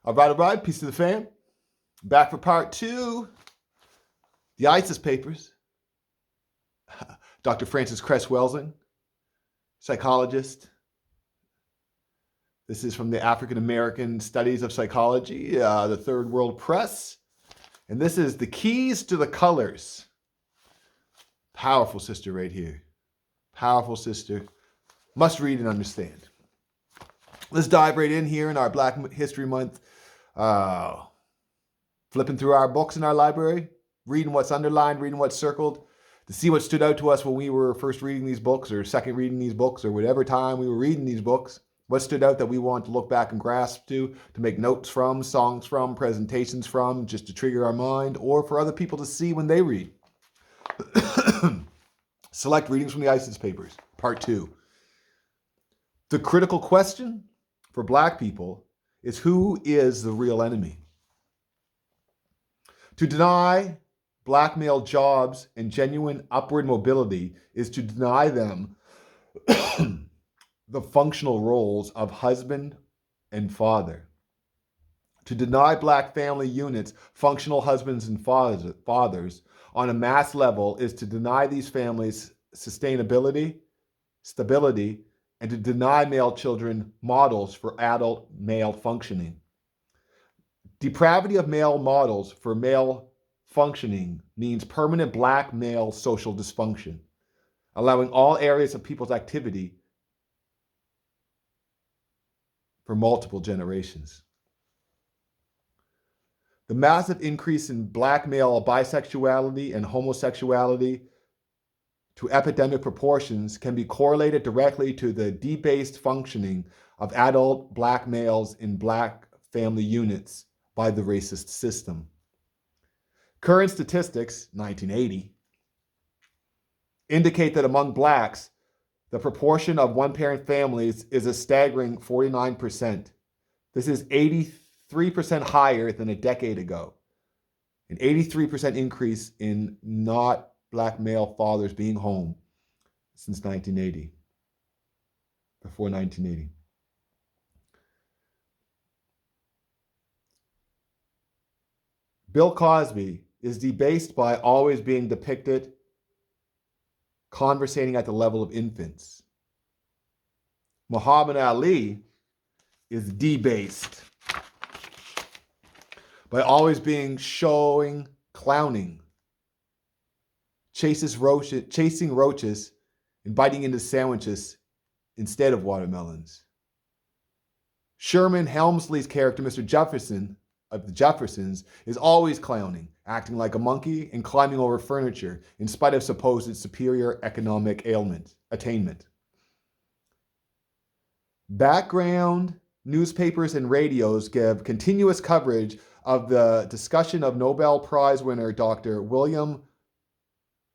All right. Peace to the fam. Back for part 2. The ISIS papers. Dr. Francis Cress Welsing, psychologist. This is from the African American Studies of Psychology, the Third World Press. And this is The Keys to the Colors. Powerful sister right here. Powerful sister. Must read and understand. Let's dive right in here in our Black History Month. Flipping through our books in our library, reading what's underlined, reading what's circled, to see what stood out to us when we were first reading these books or second reading these books or whatever time we were reading these books. What stood out that we want to look back and grasp to make notes from, songs from, presentations from, just to trigger our mind, or for other people to see when they read. Select readings from the ISIS papers, part 2. The critical question for Black people is, who is the real enemy? To deny Black male jobs and genuine upward mobility is to deny them the functional roles of husband and father. To deny Black family units functional husbands and fathers on a mass level is to deny these families sustainability, stability, and to deny male children models for adult male functioning. Depravity of male models for male functioning means permanent Black male social dysfunction, allowing all areas of people's activity for multiple generations. The massive increase in Black male bisexuality and homosexuality to epidemic proportions can be correlated directly to the debased functioning of adult Black males in Black family units by the racist system. Current statistics, 1980, indicate that among Blacks, the proportion of one-parent families is a staggering 49%. This is 83% higher than a decade ago. An 83% increase in not Black male fathers being home since 1980, before 1980. Bill Cosby is debased by always being depicted conversating at the level of infants. Muhammad Ali is debased by always being showing clowning, chasing roaches and biting into sandwiches instead of watermelons. Sherman Hemsley's character, Mr. Jefferson, of the Jeffersons, is always clowning, acting like a monkey and climbing over furniture in spite of supposed superior economic attainment. Background newspapers and radios give continuous coverage of the discussion of Nobel Prize winner Dr. William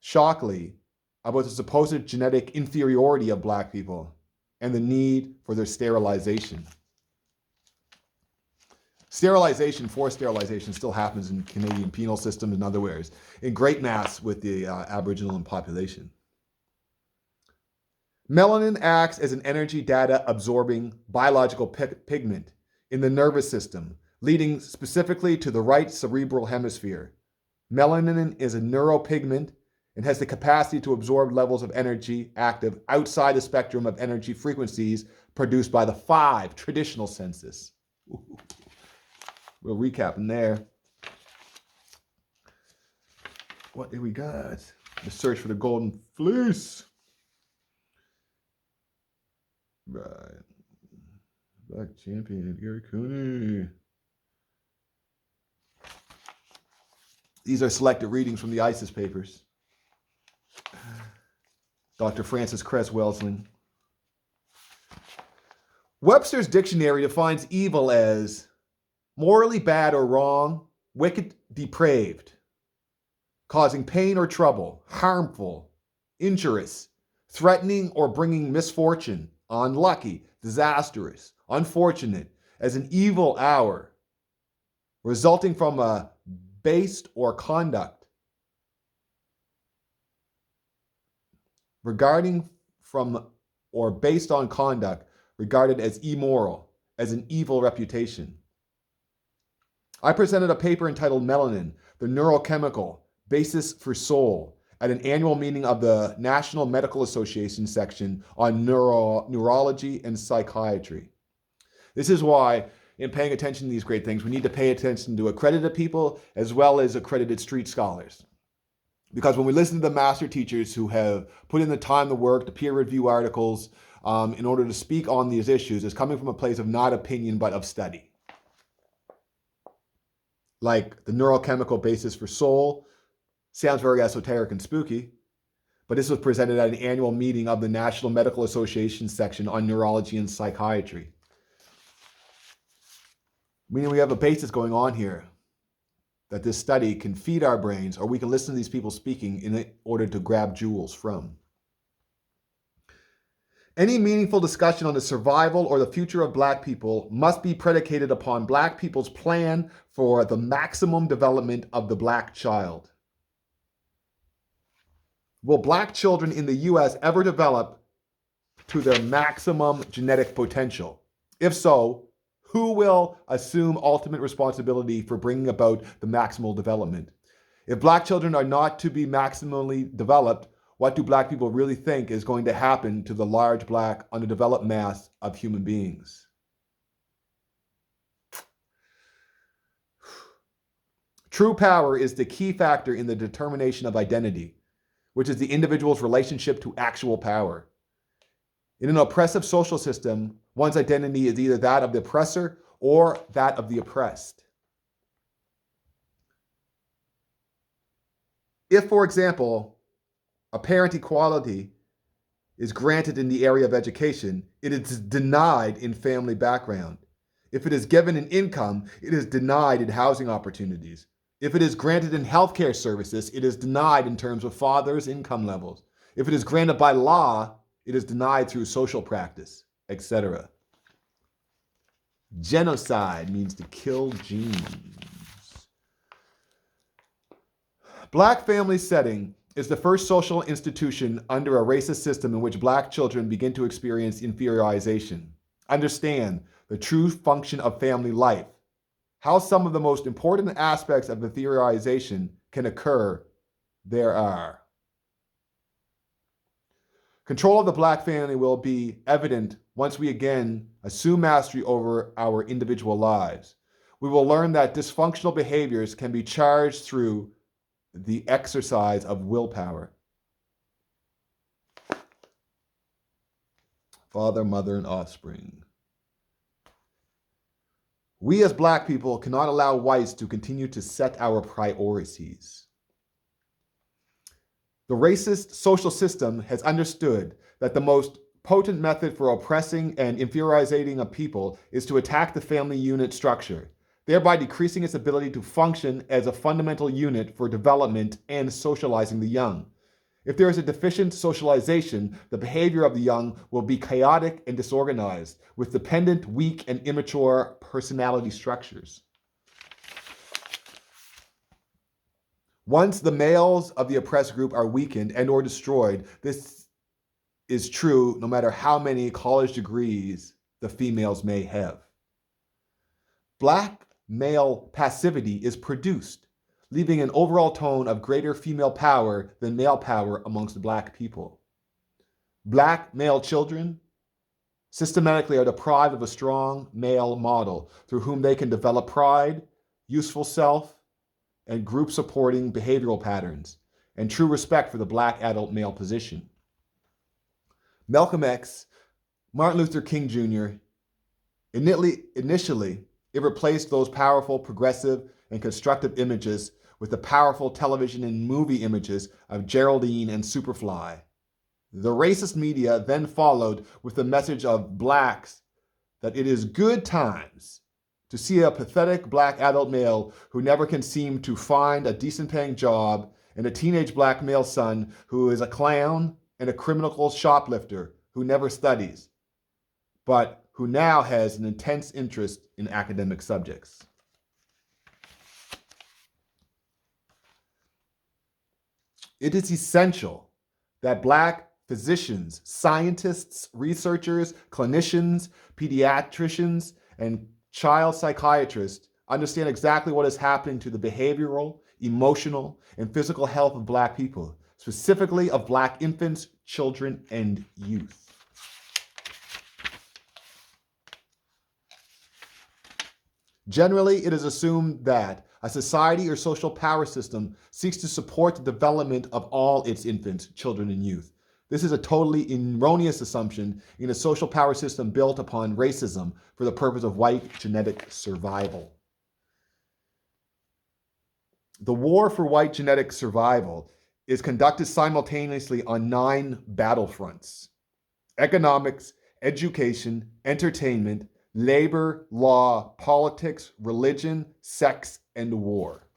Shockley about the supposed genetic inferiority of Black people and the need for their sterilization. Forced sterilization still happens in Canadian penal systems and other ways, in great mass with the Aboriginal population. Melanin acts as an energy data absorbing biological pigment in the nervous system, leading specifically to the right cerebral hemisphere. Melanin is a neuropigment and has the capacity to absorb levels of energy active outside the spectrum of energy frequencies produced by the 5 traditional senses. We'll recap in there. What do we got? The search for the golden fleece. Right. Black champion, Gary Cooney. These are selected readings from the ISIS papers. Dr. Francis Cress Welsing. Webster's dictionary defines evil as morally bad or wrong, wicked, depraved, causing pain or trouble, harmful, injurious, threatening or bringing misfortune, unlucky, disastrous, unfortunate, as an evil hour, resulting from a based or conduct, regarding from or based on conduct regarded as immoral, as an evil reputation. I presented a paper entitled Melanin, the Neurochemical Basis for Soul, at an annual meeting of the National Medical Association section on neurology and psychiatry. This is why, in paying attention to these great things, we need to pay attention to accredited people as well as accredited street scholars. Because when we listen to the master teachers who have put in the time, the work, the peer review articles in order to speak on these issues, it's coming from a place of not opinion but of study. Like the neurochemical basis for soul, sounds very esoteric and spooky, but this was presented at an annual meeting of the National Medical Association section on neurology and psychiatry. Meaning we have a basis going on here that this study can feed our brains, or we can listen to these people speaking in order to grab jewels from. Any meaningful discussion on the survival or the future of Black people must be predicated upon Black people's plan for the maximum development of the Black child. Will Black children in the US ever develop to their maximum genetic potential? If so, who will assume ultimate responsibility for bringing about the maximal development? If Black children are not to be maximally developed, what do Black people really think is going to happen to the large Black underdeveloped mass of human beings? True power is the key factor in the determination of identity, which is the individual's relationship to actual power. In an oppressive social system, one's identity is either that of the oppressor or that of the oppressed. If, for example, apparent equality is granted in the area of education, it is denied in family background. If it is given in income, it is denied in housing opportunities. If it is granted in healthcare services, it is denied in terms of fathers' income levels. If it is granted by law, it is denied through social practice, etc. Genocide means to kill genes. Black family setting is the first social institution under a racist system in which Black children begin to experience inferiorization, understand the true function of family life, how some of the most important aspects of inferiorization can occur. There are. Control of the Black family will be evident once we again assume mastery over our individual lives. We will learn that dysfunctional behaviors can be charged through the exercise of willpower. Father, mother, and offspring. We as Black people cannot allow whites to continue to set our priorities. The racist social system has understood that the most potent method for oppressing and inferiorizing a people is to attack the family unit structure, thereby decreasing its ability to function as a fundamental unit for development and socializing the young. If there is a deficient socialization, the behavior of the young will be chaotic and disorganized, with dependent, weak, and immature personality structures. Once the males of the oppressed group are weakened and or destroyed, this is true no matter how many college degrees the females may have. Black male passivity is produced, leaving an overall tone of greater female power than male power amongst Black people. Black male children systematically are deprived of a strong male model through whom they can develop pride, useful self, and group-supporting behavioral patterns, and true respect for the Black adult male position. Malcolm X, Martin Luther King Jr., initially, it replaced those powerful, progressive, and constructive images with the powerful television and movie images of Geraldine and Superfly. The racist media then followed with the message of Blacks that it is good times to see a pathetic Black adult male who never can seem to find a decent paying job, and a teenage Black male son who is a clown and a criminal shoplifter who never studies, but who now has an intense interest in academic subjects. It is essential that Black physicians, scientists, researchers, clinicians, pediatricians, and child psychiatrists understand exactly what is happening to the behavioral, emotional, and physical health of Black people, specifically of Black infants, children, and youth. Generally, it is assumed that a society or social power system seeks to support the development of all its infants, children, and youth. This is a totally erroneous assumption in a social power system built upon racism for the purpose of white genetic survival. The war for white genetic survival is conducted simultaneously on 9 battlefronts: economics, education, entertainment, labor, law, politics, religion, sex, and war.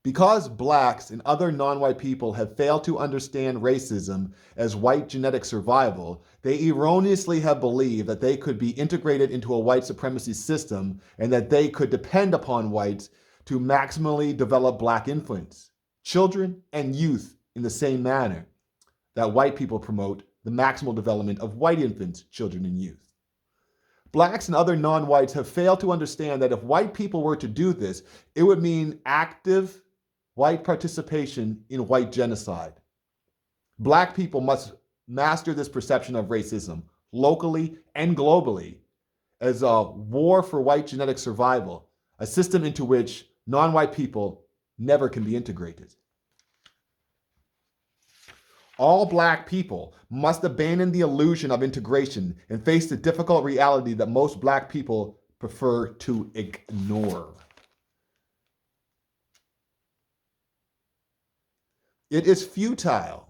Because Blacks and other non-white people have failed to understand racism as white genetic survival, they erroneously have believed that they could be integrated into a white supremacy system and that they could depend upon whites to maximally develop Black infants, children, and youth in the same manner that white people promote the maximal development of white infants, children, and youth. Blacks and other non-whites have failed to understand that if white people were to do this, it would mean active white participation in white genocide. Black people must master this perception of racism locally and globally as a war for white genetic survival, a system into which non-white people never can be integrated. All Black people must abandon the illusion of integration and face the difficult reality that most Black people prefer to ignore. It is futile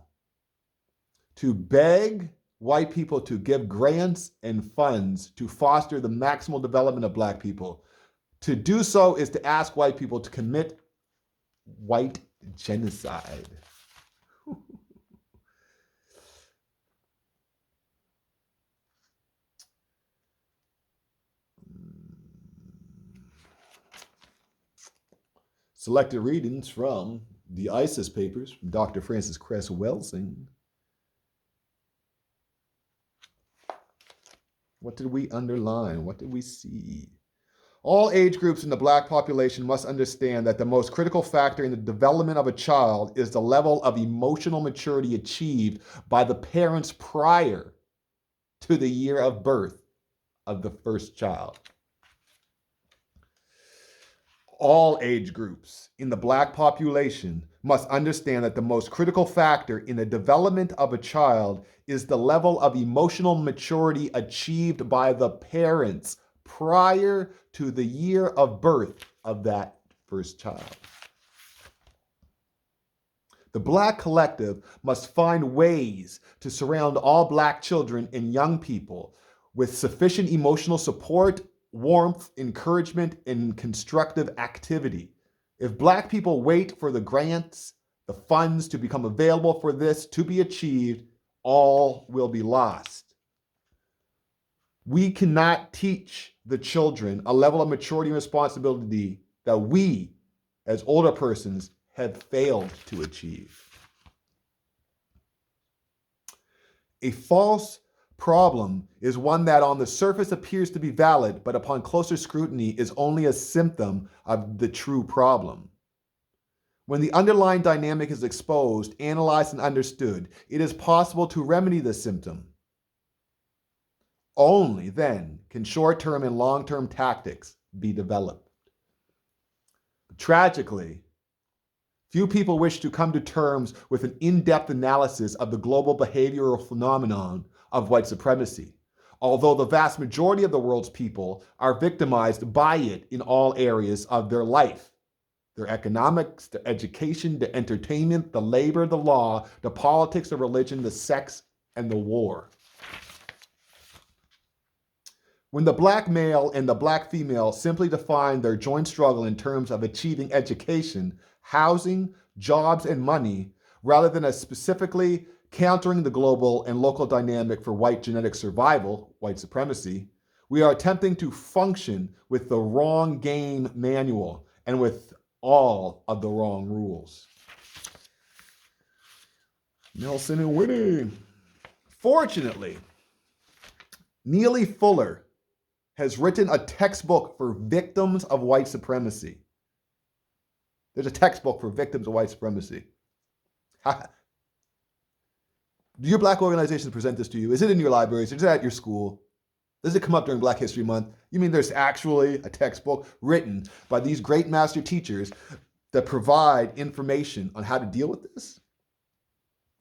to beg white people to give grants and funds to foster the maximal development of Black people. To do so is to ask white people to commit white genocide. Selected readings from the ISIS papers from Dr. Francis Cress Welsing. What did we underline? What did we see? All age groups in the Black population must understand that the most critical factor in the development of a child is the level of emotional maturity achieved by the parents prior to the year of birth of the first child. All age groups in the Black population must understand that the most critical factor in the development of a child is the level of emotional maturity achieved by the parents prior to the year of birth of that first child. The Black collective must find ways to surround all Black children and young people with sufficient emotional support, warmth, encouragement, and constructive activity. If Black people wait for the grants, the funds to become available for this to be achieved, all will be lost. We cannot teach the children a level of maturity and responsibility that we, as older persons, have failed to achieve. A false problem is one that on the surface appears to be valid, but upon closer scrutiny is only a symptom of the true problem. When the underlying dynamic is exposed, analyzed, and understood, it is possible to remedy the symptom. Only then can short-term and long-term tactics be developed. Tragically, few people wish to come to terms with an in-depth analysis of the global behavioral phenomenon of white supremacy, although the vast majority of the world's people are victimized by it in all areas of their life: their economics, their education, their entertainment, the labor, the law, the politics, the religion, the sex, and the war. When the Black male and the Black female simply define their joint struggle in terms of achieving education, housing, jobs, and money, rather than as specifically countering the global and local dynamic for white genetic survival, white supremacy, we are attempting to function with the wrong game manual and with all of the wrong rules. Nelson and Winnie. Fortunately, Neely Fuller has written a textbook for victims of white supremacy. There's a textbook for victims of white supremacy. Do your Black organizations present this to you? Is it in your libraries? Is it at your school? Does it come up during Black History Month? You mean there's actually a textbook written by these great master teachers that provide information on how to deal with this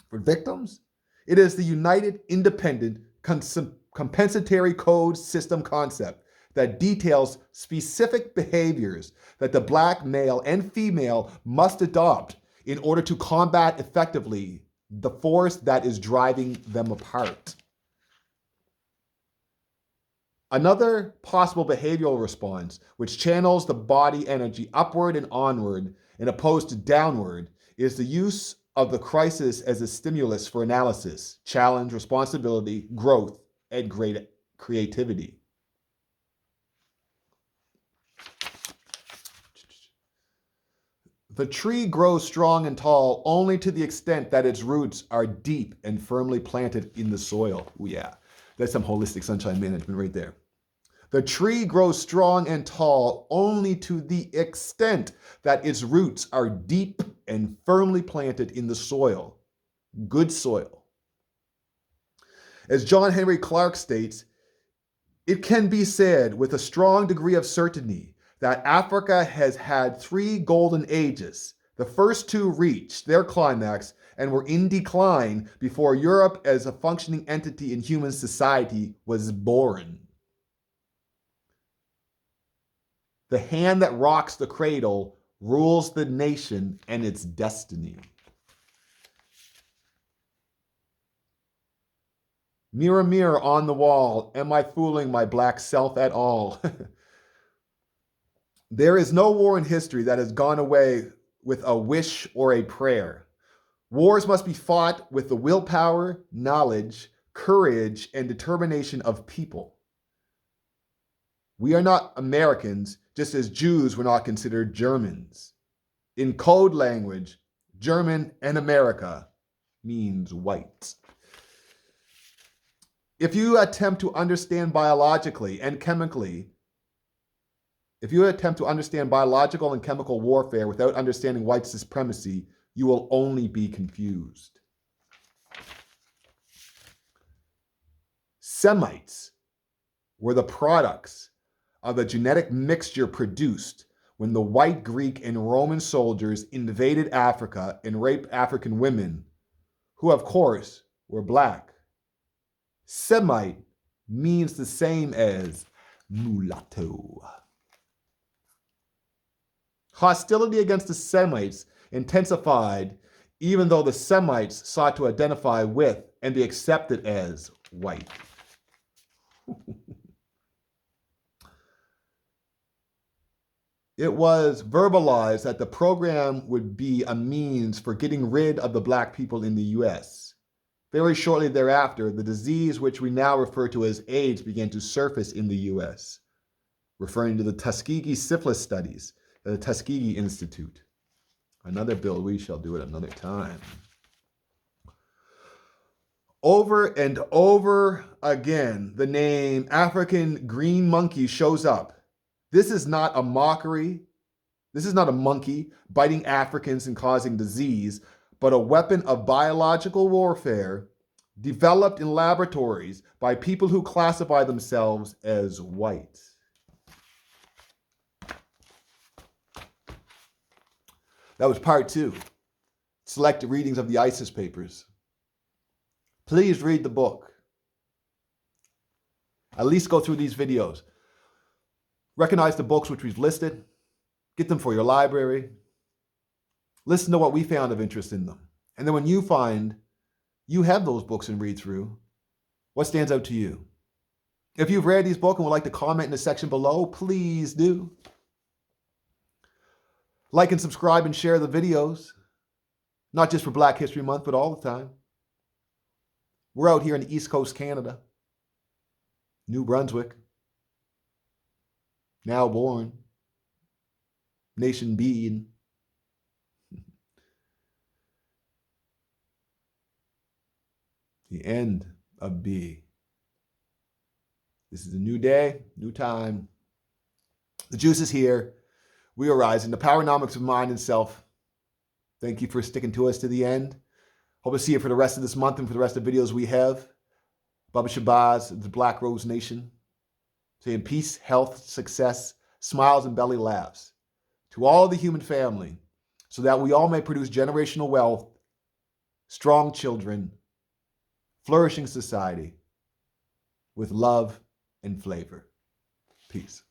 for victims? It is the United Independent Compensatory Code System concept that details specific behaviors that the Black male and female must adopt in order to combat effectively the force that is driving them apart. Another possible behavioral response, which channels the body energy upward and onward and opposed to downward, is the use of the crisis as a stimulus for analysis, challenge, responsibility, growth, and great creativity. The tree grows strong and tall only to the extent that its roots are deep and firmly planted in the soil. Ooh, yeah, that's some holistic sunshine management right there. The tree grows strong and tall only to the extent that its roots are deep and firmly planted in the soil. Good soil. As John Henry Clarke states, it can be said with a strong degree of certainty that Africa has had 3 golden ages. The first 2 reached their climax and were in decline before Europe as a functioning entity in human society was born. The hand that rocks the cradle rules the nation and its destiny. Mirror, mirror on the wall, am I fooling my Black self at all? There is no war in history that has gone away with a wish or a prayer. Wars must be fought with the willpower, knowledge, courage, and determination of people. We are not Americans, just as Jews were not considered Germans. In code language, German and America means white. If you attempt to understand biologically and chemically, if you attempt to understand biological and chemical warfare without understanding white supremacy, you will only be confused. Semites were the products of a genetic mixture produced when the white Greek and Roman soldiers invaded Africa and raped African women, who of course were Black. Semite means the same as mulatto. Hostility against the Semites intensified even though the Semites sought to identify with and be accepted as white. It was verbalized that the program would be a means for getting rid of the Black people in the US. Very shortly thereafter, the disease which we now refer to as AIDS began to surface in the US, referring to the Tuskegee syphilis studies at the Tuskegee Institute. Another bill, we shall do it another time. Over and over again, the name African green monkey shows up. This is not a mockery. This is not a monkey biting Africans and causing disease, but a weapon of biological warfare developed in laboratories by people who classify themselves as white. That was part 2. Selected readings of the ISIS papers. Please read the book. At least go through these videos. Recognize the books which we've listed. Get them for your library. Listen to what we found of interest in them. And then when you find you have those books and read through, what stands out to you? If you've read these books and would like to comment in the section below, please do. Like and subscribe and share the videos, not just for Black History Month, but all the time. We're out here in the East Coast, Canada, New Brunswick, now born, nation being. The end of B. This is a new day, new time. The juice is here. We are rising. The powernomics of mind and self. Thank you for sticking to us to the end. Hope to see you for the rest of this month and for the rest of the videos we have. Baba Shabazz, the Black Rose Nation, saying peace, health, success, smiles, and belly laughs to all of the human family, so that we all may produce generational wealth, strong children, flourishing society with love and flavor. Peace.